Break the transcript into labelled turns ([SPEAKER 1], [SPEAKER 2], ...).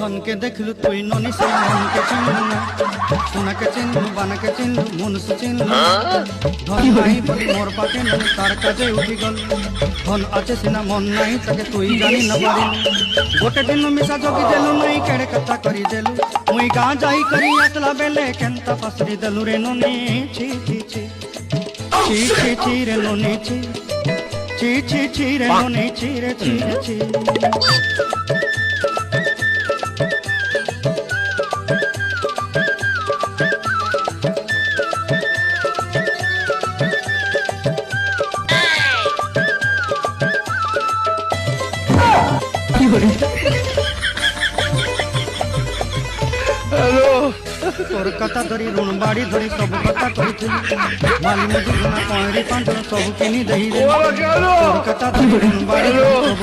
[SPEAKER 1] জনকে দেখলু তুই ননি সেই মনকে চিনলু না, সোনাকে চিনলু বানাকে চিনলু মনুষ্য চিনলু না। ধন নাই বলি মোর পাকে ননি তার কাজে উঠি গল, ধন আছে সিনা মন নাই তাকে তুই জানি না পারিলু। গোটে দিন মিশা জগি দেলু নাই কেড়ে কথা করি দেলু, মুই গাঁ যাই করি আসলা বেলে কেনতা পাসরি দেলু রে ননি। ছি ছি ছি ছি ছি ছি রে ননি ছি ছি ছি ছি রে ননি ছি রে ছি রে ছি। তোর কথা ধরি ঋণ বাড়ি ধরি সব কথা কইছিলি, মালি মধু গুনা পয়রি পাঁচ সব কিনি দেই রে। তোর কথা ধরি ঋণ বাড়ি ধরি সব